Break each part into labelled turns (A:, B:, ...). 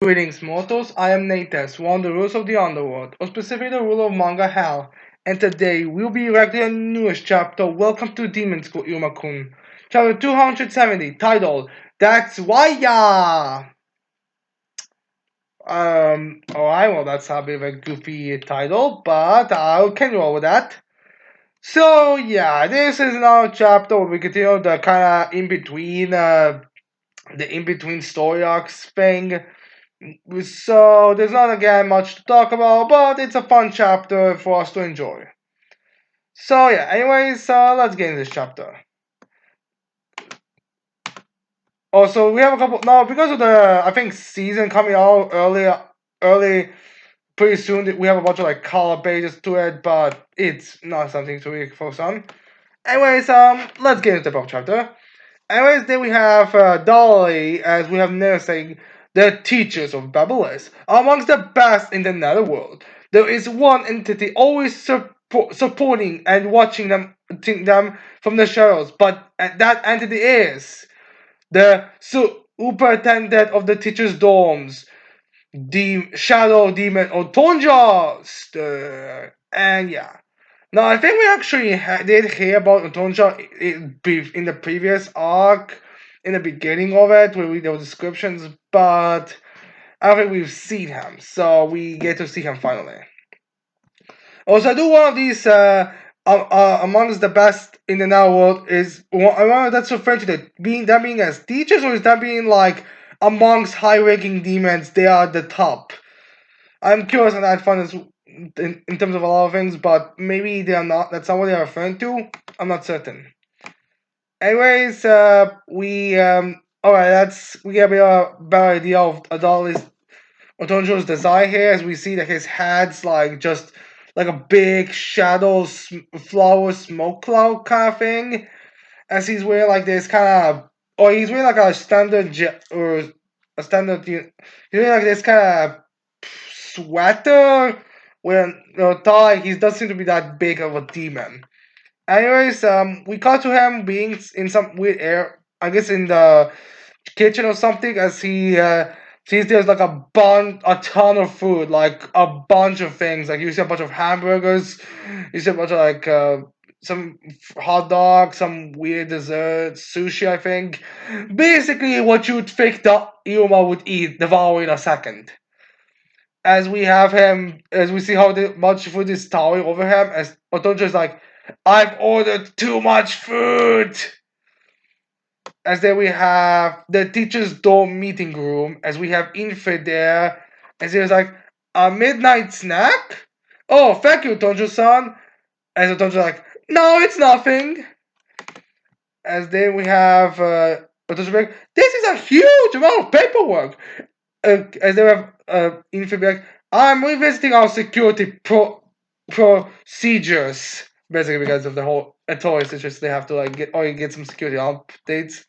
A: Greetings, mortals. I am Nates, one of the rulers of the underworld, or specifically the ruler of manga hell. And today we'll be reacting to the newest chapter. Welcome to Demon School, Iruma-kun. Chapter 270, titled That's Why Ya. Alright, well that's a bit of a goofy title, but I can roll with that. So yeah, this is another chapter where we continue the kind of in between story arcs thing. So there's not again much to talk about, but it's a fun chapter for us to enjoy. So yeah, anyways, let's get into this chapter. Also, we have a couple now because of the season coming out early, pretty soon. We have a bunch of like color pages to it, but it's not something to really focus on. Anyways, let's get into the chapter. Anyways, then we have Dolly, as we have noticing, the teachers of Babylos are amongst the best in the netherworld. There is one entity always supporting and watching them from the shadows, but that entity is the superintendent of the teachers' dorms, the shadow demon Otonja. And yeah. Now, I think we actually did hear about Otonja in the previous arc, in the beginning of it, where we there were descriptions, but I don't think we've seen him, so we get to see him finally. Also, I do one of these amongst the best in the now world is one that's referring to them being as teachers, or is that being like amongst high-ranking demons, they are the top. I'm curious on that front in terms of a lot of things, but maybe they are not. That's not what they are referring to. I'm not certain. Anyways, we get a better idea of Adali's Otonjo's design here, as we see that his head's like just like a big shadow flower smoke cloud kind of thing, as he's wearing like this kind of, or he's wearing like a standard or a standard, he's wearing like this kind of sweater when Thai he doesn't seem to be that big of a demon. Anyways, we cut to him being in some weird air, I guess in the kitchen or something, as he sees there's like a ton of food, like a bunch of things. Like you see a bunch of hamburgers, you see a bunch of like some hot dogs, some weird desserts, sushi. I think basically what you'd think the Iruma would eat, devour in a second. As we see how much food is towering over him, as Otonjo is like, I've ordered too much food. As then we have the teacher's dorm meeting room, as we have Infe there, as he was like, a midnight snack? Oh, thank you, Tonjo-san. As Otonjo's like, no, it's nothing. As then we have Otonjo like, this is a huge amount of paperwork. As they have Infe like, I'm revisiting our security procedures. Basically, because of the whole Atoy situation, they have to like get some security updates.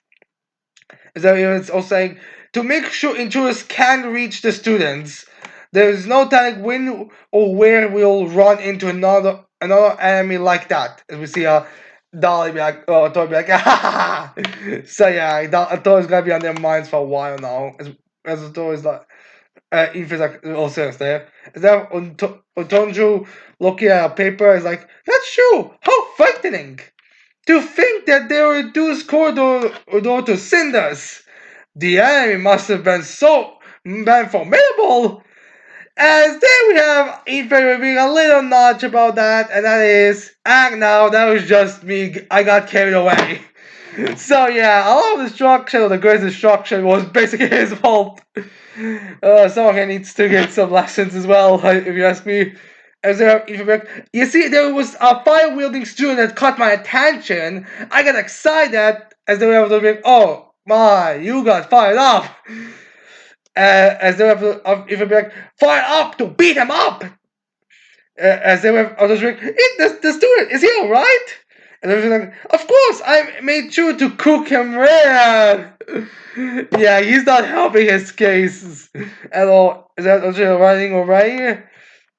A: So it's also saying to make sure intruders can reach the students. There is no telling when or where we'll run into another enemy like that. As we see Dolly be like, Tori be like, ah. So yeah, Tori's gonna be on their minds for a while now. As Tori's like, Ethan's like, all serious there. Is that Otonju looking at a paper is like, that's true. How frightening! To think that they reduced corridor to cinders. The enemy must have been formidable. As then we have Ethan revealing a little notch about that, and that is, now that was just me. I got carried away. So yeah, a lot of the destruction, or the greatest destruction, was basically his fault. Someone here needs to get some lessons as well, if you ask me. As you see, there was a fire-wielding student that caught my attention. I got excited as they were like, oh my, you got fired up. As they were even be like, fired up to beat him up. As they were others like, the student, is he alright? And they were like, of course, I made sure to cook him rare. Yeah, he's not helping his case at all. Is that also running alright?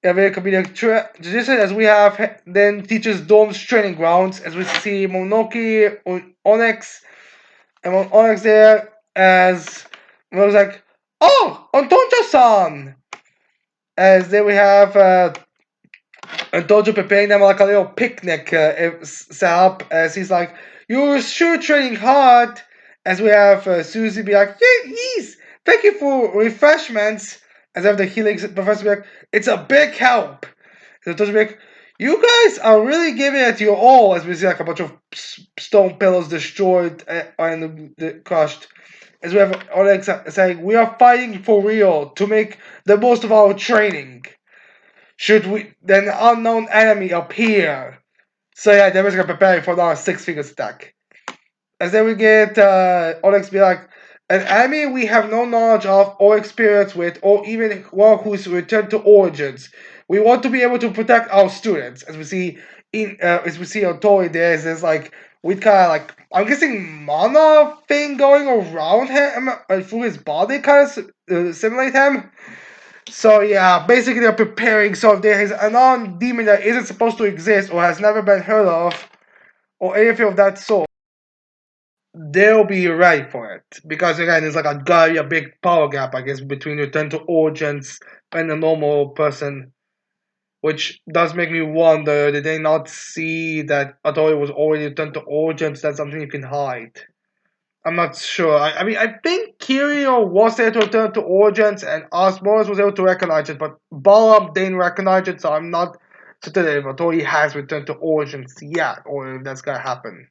A: Yeah, very comedic tradition, as we have then teachers' dorms training grounds, as we see Monoki on Onyx, and on Onyx there, as I was like, Oh, Antonio-san! As then we have Antonio preparing them like a little picnic set up. As he's like, "You're sure training hard." As we have Susie be like, "Yeah, yes, thank you for refreshments." As I have the healing professor be like, "It's a big help." And Antonio be like, "You guys are really giving it your all." As we see like a bunch of stone pillars destroyed and crushed. As we have Alex saying, "We are fighting for real to make the most of our training. Should we then unknown enemy appear?" So yeah, they're basically preparing for our six-figure stack. As then we get Onyx be like, "An enemy we have no knowledge of or experience with, or even one who's returned to origins. We want to be able to protect our students." As we see on Tori, there's this like we kind of like I'm guessing mana thing going around him through his body, kind of simulate him. So yeah, basically they're preparing. So if there is a non-demon that isn't supposed to exist or has never been heard of, or anything of that sort, they'll be ready for it. Because again, there's like a big power gap, I guess, between Return to Origins and a normal person. Which does make me wonder, did they not see that although it was already Returned to Origins, that's something you can hide? I'm not sure. I mean, I think Kirio was able to return to Origins and Osmorus was able to recognize it, but Balam didn't recognize it, so I'm not certain if Otori has returned to Origins yet, or if that's gonna happen.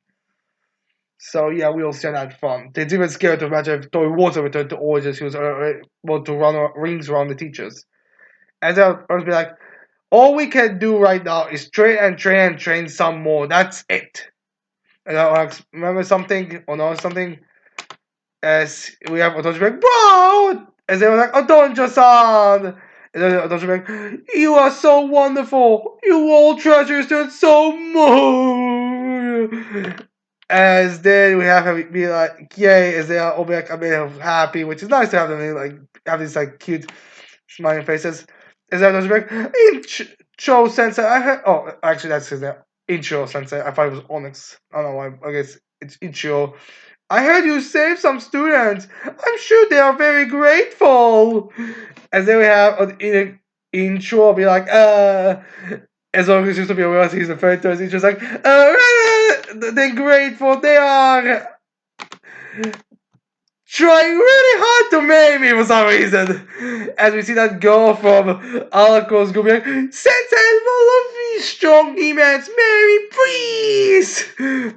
A: So yeah, we'll see on that front. It's even scary to imagine if Tori was a return to Origins, he was able to run rings around the teachers. And I'll be like, all we can do right now is train and train and train some more. That's it. And I'll remember something or know something as we have Otonji like, bro! As they were like, Otonjo-san! And then Otonji like, you are so wonderful! You all treasure your students so much! As then we have him be like, yay, as they are all like, happy, which is nice to have them like, have these like cute smiling faces. As then Otonji like, Incho Sensei, I heard, oh, actually that's his name. Incho Sensei, I thought it was Onyx. I don't know why, I guess it's Ichio. I heard you saved some students. I'm sure they are very grateful. As then we have in intro be like, as long as you to be aware he's referring to us, he's just like, they're grateful. They are trying really hard to marry me for some reason. As we see that girl from Alako's gonna be like, Sensei, love these strong demons, marry me, please!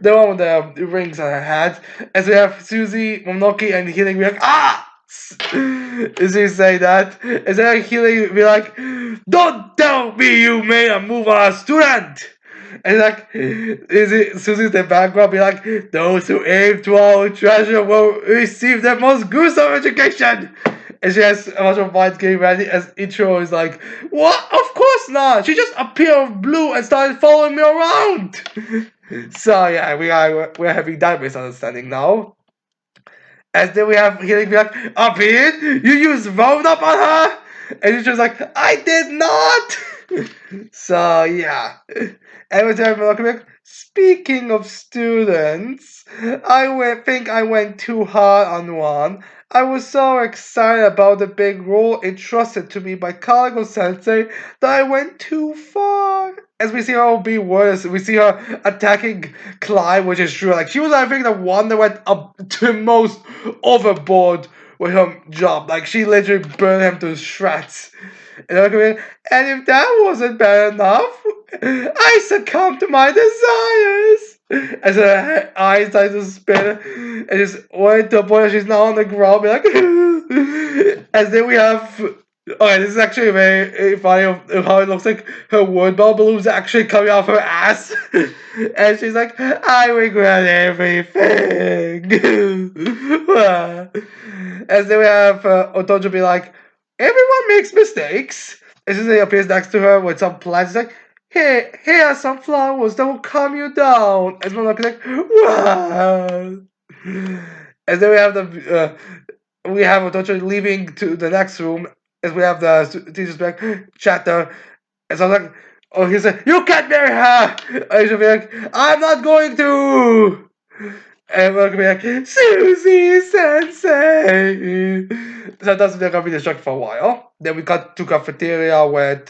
A: The one with the rings on her hat. As we have Susie, Momonoki, and Healing be like, ah! Is he saying that? Is that Healing be like, don't tell me you made a move on a student! And like, is it Susie's the background be like, those who aim to our treasure will receive the most gruesome education. And she has a bunch of vines getting ready as intro is like, what? Of course not. She just appeared of blue and started following me around. So yeah, we're having that misunderstanding now. As then we have Healing be like, Appeared? You used Roundup on her? And she's just like, I did not! So yeah. Every time I look back, speaking of students, think I went too hard on one. I was so excited about the big role entrusted to me by Kagago Sensei that I went too far. As we see her be worse, we see her attacking Clive, which is true. Like she was, I think, the one that went up to most overboard with her job. Like she literally burned him to shreds. And if that wasn't bad enough, I succumbed to my desires. As her eyes started to spin, and just went to a point where she's now on the ground, be like, as then we have. Okay, this is actually very funny of how it looks like her word ball balloons actually coming off her ass. And she's like, I regret everything. As then we have Otojo be like, everyone makes mistakes. And then he appears next to her with some plants. He's like, here are some flowers that will calm you down. And Mononoke's like, wow. And then we have Otojo leaving to the next room. As we have the teacher's back chatter. And so I'm like, oh, he's like, you can't marry her. And she'll be like, I'm not going to. And we're gonna be like, Susie Sensei! So that's gonna be distracted for a while. Then we got to cafeteria with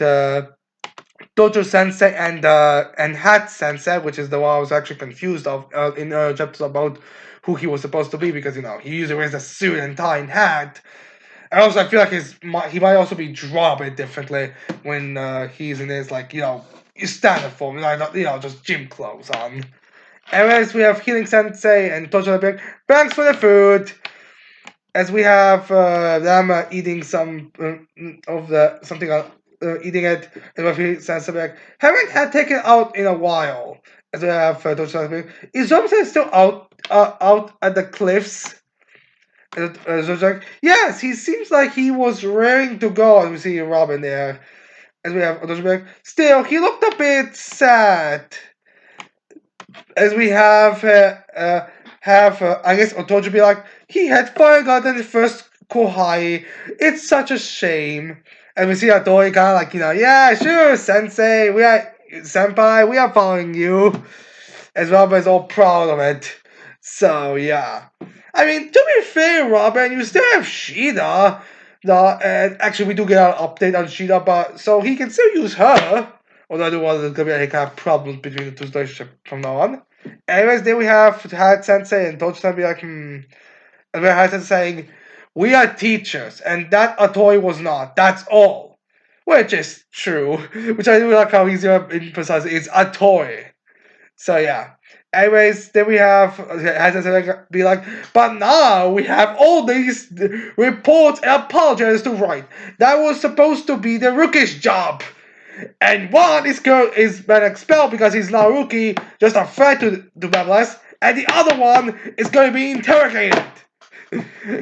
A: Dojo Sensei and Hat Sensei, which is the one I was actually confused of in chapters about who he was supposed to be because he usually wears a suit and tie and hat. And also, I feel like he might also be drawn a bit differently when he's in his his standard form, just gym clothes on. Anyways, we have Healing Sensei and Tojo Big. Thanks for the food. As we have them eating some of the something eating it, and we have Healing Sensei Big. Haven't had taken out in a while. As we have Tojo Big. Is Johnson still out at the cliffs? Yes, he seems like he was raring to go. As we see Robin there. As we have Otoshibek. Still, he looked a bit sad. As we have I guess Otoji be like, he had forgotten the first Kohai. It's such a shame. And we see Atoi kind of like, yeah, sure, Sensei, Senpai, we are following you. As Robin is all proud of it. So, yeah. I mean, to be fair, Robin, you still have Shida. And actually, we do get an update on Shida, but so he can still use her. Although I do want there's gonna be any kind of problems between the two relationships from now on. Anyways, then we have Hat Sensei and Tochi be like, And we have Hat Sensei saying, we are teachers, and that Atoi was not. That's all. Which is true. Which I do like how he's emphasizing it's Atoi. So yeah. Anyways, then we have be like, but now we have all these reports and apologies to write. That was supposed to be the rookie's job. And one is been expelled because he's not a rookie, just a threat to Babyless, and the other one is going to be interrogated.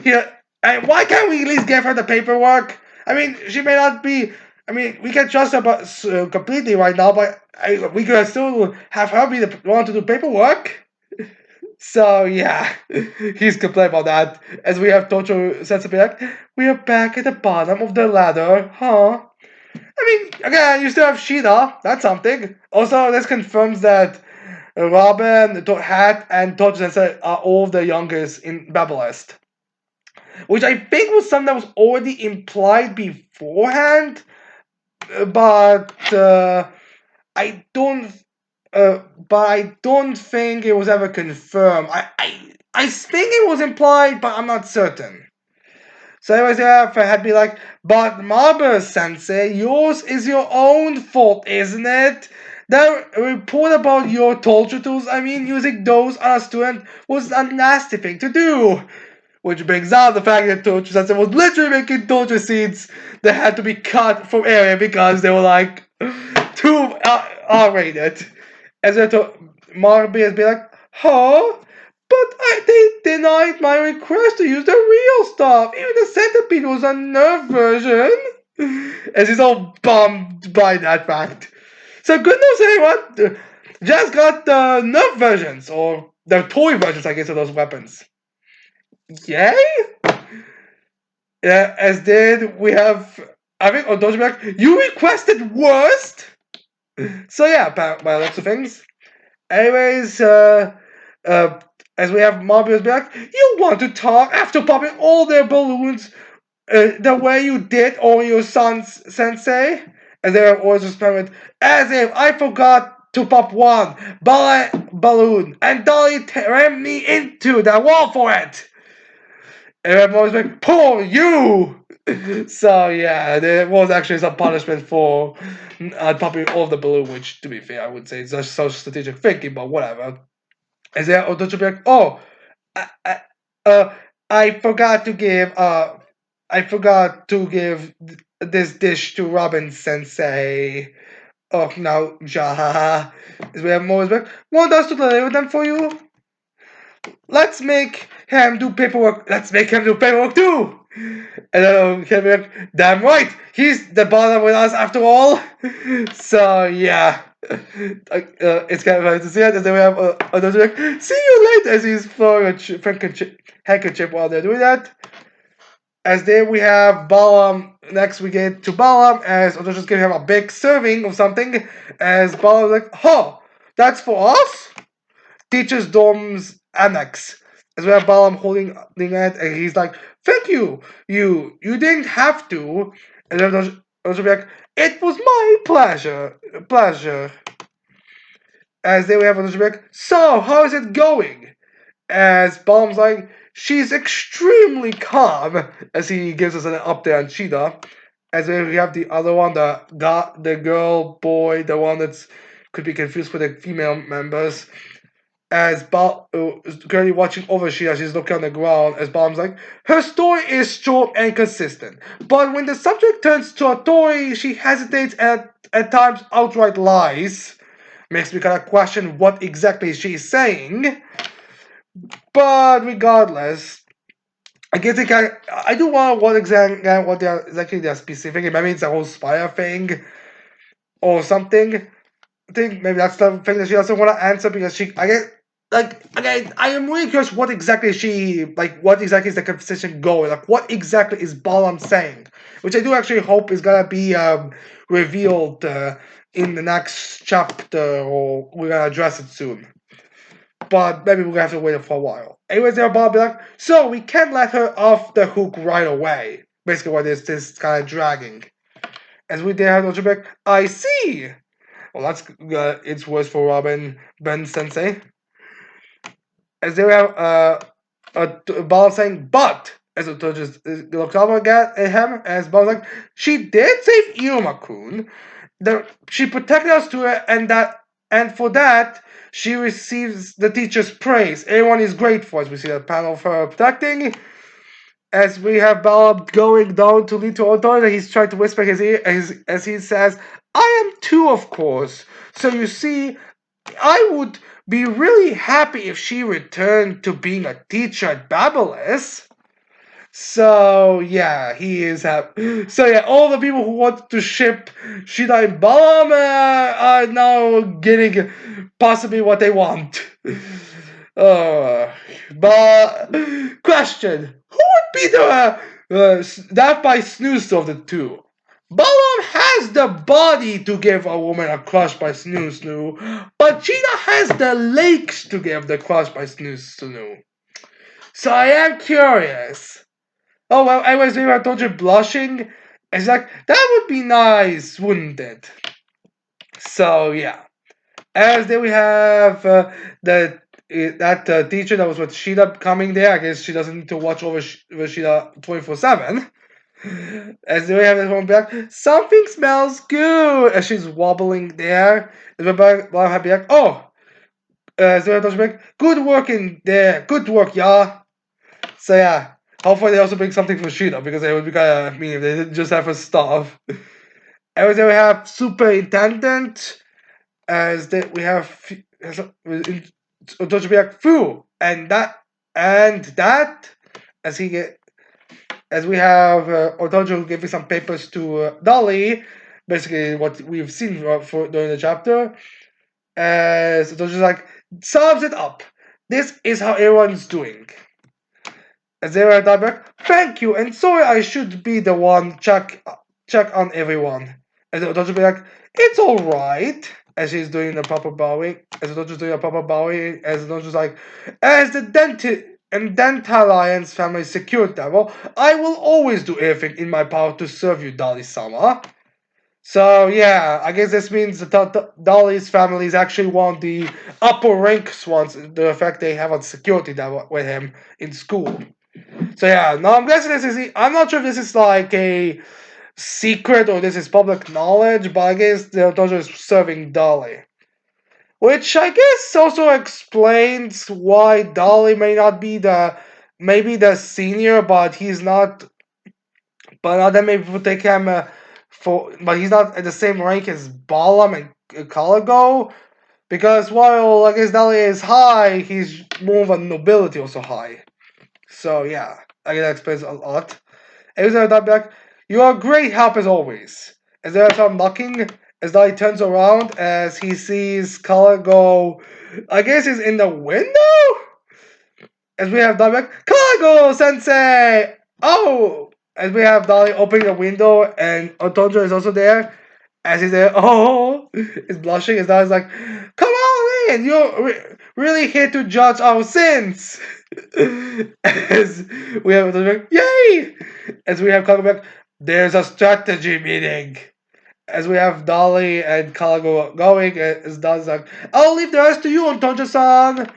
A: Yeah, and why can't we at least give her the paperwork? I mean, she may not be. I mean, we can trust her completely right now, but we could still have her be the one to do paperwork. So yeah, he's complaining about that. As we have Tocho Sensei like, we are back at the bottom of the ladder, huh? I mean, again, you still have Shida. That's something. Also, this confirms that Robin, Hat, and Tocho Sensei are all the youngest in Babylest. Which I think was something that was already implied beforehand, but I don't. But I don't think it was ever confirmed. I think it was implied, but I'm not certain. So anyways, yeah, had be like, but Marber Sensei, yours is your own fault, isn't it? The report about your torture tools, using those on a student was a nasty thing to do. Which brings out the fact that Torture Sensei was literally making torture scenes that had to be cut from area because they were like too R-rated. As they Marby has been like, huh? But they denied my request to use the real stuff. Even the centipede was a nerf version. As he's all bummed by that fact. So good news, anyone. Just got the nerf versions, or the toy versions, I guess, of those weapons. Yay? Yeah, as did we have, I think, on Dogeback, you requested worst? So yeah, by lots of things. Anyways, as we have Mobius back, you want to talk after popping all their balloons the way you did on your son's sensei? And they are always responded, as if I forgot to pop one balloon and Dolly rammed me into the wall for it. And I'm always like, poor you! So yeah, there was actually some punishment for popping all the balloon, which to be fair, I would say is just so strategic thinking, but whatever. And then Otocho be like, oh, I, I, uh, I forgot to give this dish to Robin Sensei. Oh no, Jaha. Is we have more like, want us to deliver them for you? Let's make him do paperwork. Let's make him do paperwork too. And then he'll be like, damn right, he's the bottom with us after all. So yeah, it's kind of funny to see it. And then we have another like, see you later as he's throwing a handkerchief while they're doing that. As then we have Balam. Next we get to Balam as Otosho's giving him a big serving of something. As Balam's like, huh, that's for us? Teachers' dorms annex. As we have Balam holding it, and he's like, "Thank you, you didn't have to." And then Dojo be like, "It was my pleasure." As they have Dojo be like, "So how is it going?" As Balam's like, "She's extremely calm." As he gives us an update on Cheetah. As we have the other one, the girl, boy, the one that's could be confused with the female members. As Bal is currently watching over Sheila, she's looking on the ground. As Balam's like, her story is short and consistent, but when the subject turns to a toy, she hesitates and at times outright lies. Makes me kind of question what exactly she's saying. But regardless, I guess they kind. I do want what exactly they're specific. Maybe it's a whole spire thing or something. I think maybe that's the thing that she doesn't want to answer because she. I guess like again, I am really curious what exactly what exactly is the conversation going? Like what exactly is Balam saying? Which I do actually hope is gonna be revealed in the next chapter, or we're gonna address it soon. But maybe we're gonna have to wait for a while. Anyways, there Bob be like, so we can't let her off the hook right away. Basically, what is this kind of dragging? As we did have no back, I see. Well, that's it's worse for Robin Ben Sensei. As they have a ball saying, but as it just looks up again at him, as Ball's like, she did save Iruma-kun. She protected us to her, and for that she receives the teacher's praise. Everyone is grateful as we see that panel of her protecting. As we have Ballab going down to lead to Otoy, he's trying to whisper his ear as he says, I am too, of course. So you see, I would be really happy if she returned to being a teacher at Babylis. So yeah, he is happy. So yeah, all the people who want to ship Shida and Balam are now getting possibly what they want. Uh, but question: who would be the that by snooze of the two? Balam has the body to give a woman a crush by Snoo Snoo, but Cheetah has the legs to give the crush by Snoo Snoo. So I am curious. Oh well, anyways, maybe I told you blushing. It's like that would be nice, wouldn't it? So yeah. As then we have the that teacher that was with Sheila coming there. I guess she doesn't need to watch over Sheila 24/7. As then we have this one back. Something smells good. As she's wobbling there, and we're back. Be like, oh, so we back. Good work in there. Good work, yeah. So yeah. Hopefully they also bring something for Sheila because it would be kind of mean if they didn't just have her stuff. And then we have Superintendent as that we have Tochibiak Fu and that as he get as we have Otojo giving some papers to Dolly, basically what we've seen for during the chapter. As Otojo's like sums it up. This is how everyone's doing. As they were back, thank you, and sorry I should be the one check on everyone. As Otojo be like, it's all right. As she's doing the proper bowing, as Otojo's doing a proper bowing, as Otojo's like, as the Dentalian's family security devil, I will always do everything in my power to serve you, Dolly-sama. So yeah, I guess this means that Dolly's family is actually one of the upper ranks ones. The fact they have a security devil with him in school. So yeah, no, I'm guessing this is. I'm not sure if this is like a secret or this is public knowledge, but I guess the Dojo is serving Dolly. Which I guess also explains why Dolly may not be maybe the senior, but he's not. But now then maybe people take him but he's not at the same rank as Balam and Kalago. Because while I guess Dolly is high, he's more of a nobility also high. So yeah, I guess that explains a lot. And he's back. You are a great help as always. As they start knocking, as Dolly turns around as he sees Kala go. I guess he's in the window. As we have Dolly back, Kalago Sensei. Oh, as we have Dolly opening the window and Otonjo is also there. As he's there, oh, is blushing. As Dolly's like, come on in. really here to judge our sins. As we have yay! As we have Kalabac, there's a strategy meeting. As we have Dolly and Kala going, as Dolly's like, I'll leave the rest to you, Antonio-san.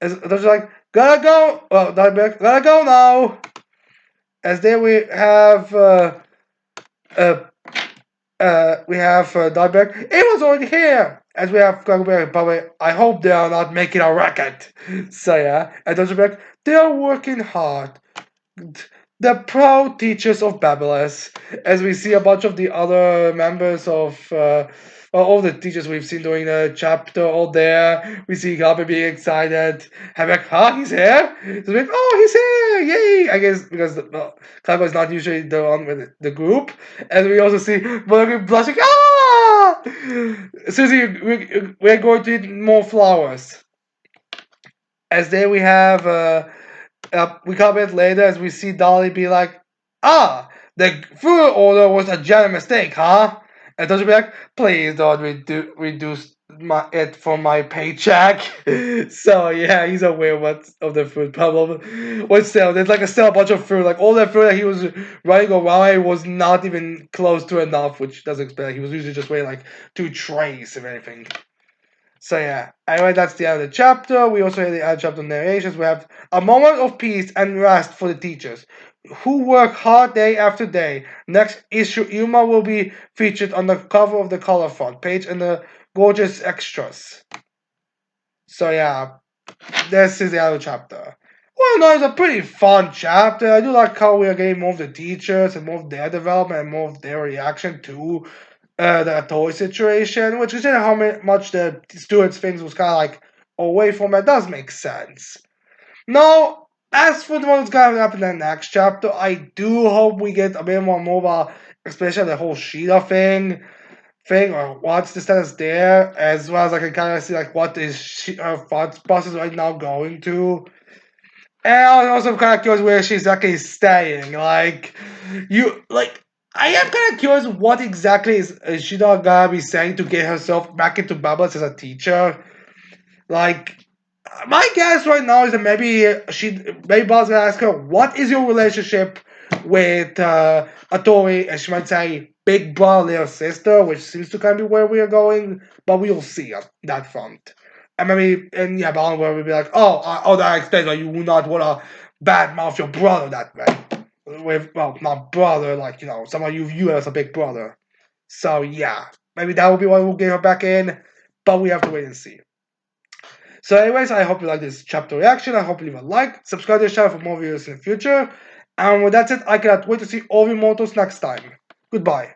A: As Antonio's like, gotta go. Well, Dolly's like, gotta go now. As there uh, we have Dolly's it was already here. As we have Kala, but I hope they are not making a racket. So yeah, and Antonio's like, they are working hard. The proud teachers of Babylus, as we see a bunch of the other members of well, all the teachers we've seen during the chapter all there. We see Gabi being excited. I'm like, huh, he's here? So we're like, oh, he's here! Yay! I guess because Clever is not usually the one with the group. And we also see Morgan blushing, ah! Susie, we're going to eat more flowers. As there we have we comment later as we see Dolly be like, ah, the food order was a giant mistake, huh? And Dolly be like, please don't reduce it for my paycheck. So yeah, he's aware of the food problem. But still, there's like still a bunch of food. Like all that food that he was running around was not even close to enough, which doesn't explain. He was usually just weighing like 2 trays, if anything. So yeah, anyway, that's the end of the chapter. We also have the end chapter narrations. We have a moment of peace and rest for the teachers who work hard day after day. Next issue, Iruma will be featured on the cover of the color front page and the gorgeous extras. So yeah, this is the other chapter. Well, no, it's a pretty fun chapter. I do like how we are getting more of the teachers and more of their development and more of their reaction to the toy situation, which considering how much the students things was kind of like away from it, does make sense. Now, as for what's going to happen in the next chapter, I do hope we get a bit more mobile, especially the whole Sheeta thing or what's the status there, as well as I can kind of see like what is thought process right now going to. And I'm also kind of curious where she's actually staying. Like, I am kind of curious what exactly is she not gonna be saying to get herself back into Bubbles as a teacher. Like, my guess right now is that maybe Bubbles gonna ask her, what is your relationship with Atori? And she might say, big brother, little sister, which seems to kind of be where we are going, but we'll see on that front. And maybe, and yeah, Ballon will be like, oh, that explains why you would not want to badmouth your brother that way. With, well, not brother, like, someone you view as a big brother. So, yeah, maybe that will be what will get her back in, but we have to wait and see. So, anyways, I hope you like this chapter reaction. I hope you leave a like, subscribe to the channel for more videos in the future. And with that said, I cannot wait to see all of you mortals next time. Goodbye.